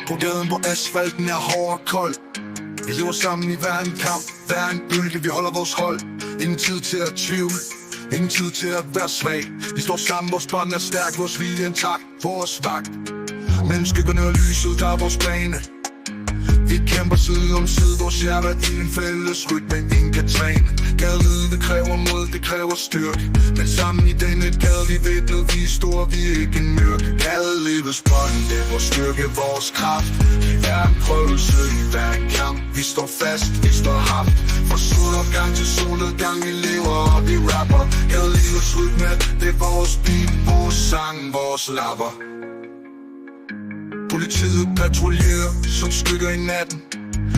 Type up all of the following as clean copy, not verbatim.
På gaden, hvor asfalten er hård og kold. Vi lever sammen i hver en kamp, hver en bølge, vi holder vores hold. Ingen tid til at tvivle, ingen tid til at være svag. Vi står sammen, vores bånd er stærk, vores vilje intakt, vores vagt. Mellem skyggerne og lyset, der er vores bane. Vi kæmper side om side, vores hjerter i en fælles rytme, ingen kan træne. Gadelivet, det kræver mod, det kræver styrke. Men sammen i denne gade, vi ved noget, vi er store, vi er ikke en mørk. Gadelivets bånd, det er vores styrke, vores kraft. I hver en prøvelse, i hver en kamp. Vi står fast, vi står haft. Fra solopgang til solnedgang, vi lever og vi rapper. Gadelivets rytme, det er vores beat, vores sang, vores lapper. Politiet patruljerer som skygger i natten.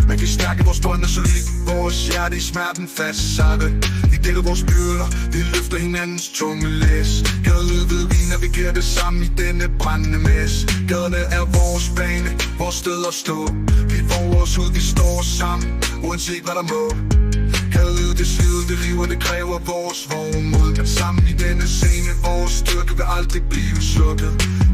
Men vi stærke, vores bånd er solidt, vores hjerte i smerten fastsatte. Vi deler vores byrder, vi løfter hinandens tunge læs. Gadelivet ved vi navigerer det sammen i denne brændende mess. Gaderne er vores bane, vores sted at stå. Vi våger os ud, vi står sammen, uanset hvad der må. Gadelivet, det slider, det river, det kræver vores vågemod. Men sammen i denne scene, vores styrke vil aldrig blive slukket.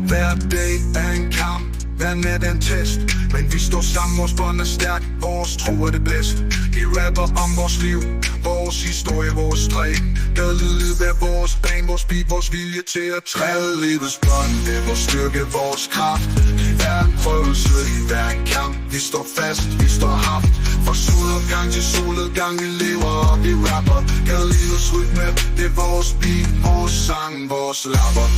Hver dag er en kamp, hver nat er en test. Men vi står sammen, vores bånd er stærk, vores tro er det bedste. Vi rapper om vores liv, vores historie, vores træ. Gadelivet er vores bane, vores beat, vores vilje til at træde. Livets bånd, det er vores styrke, vores kraft. I hver en prøvelse, i hver en kamp. Vi står fast, vi står haft. Fra solopgang til solnedgang, vi lever og vi rapper. Gadelivets rytme, det er vores beat, vores sang, vores lapper.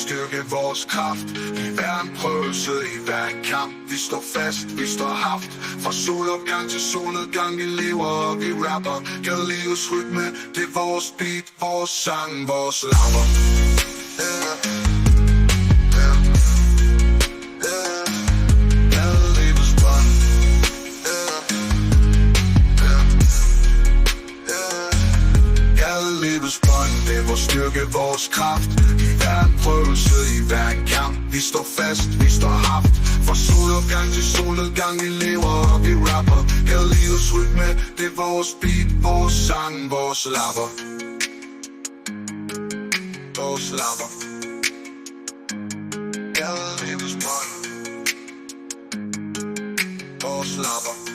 Styrke vores kraft. I hver en prøvelse, i hver en kamp. Vi står fast, vi står haft. Fra solopgang til solnedgang, vi lever og vi rapper. Gadelivets rytme, det er vores beat, vores sang, vores lapper. Gadelivets bånd. Gadelivets bånd, det er vores styrke, vores kraft. I hver en prøvelse, i hver en kamp. Vi står fast, vi står haft. Fra solopgang til solnedgang, vi lever og vi rapper. Gadelivets rytme, det er vores beat, vores sang, vores lapper. Vores lapper. Gadelivets bånd. Vores lapper.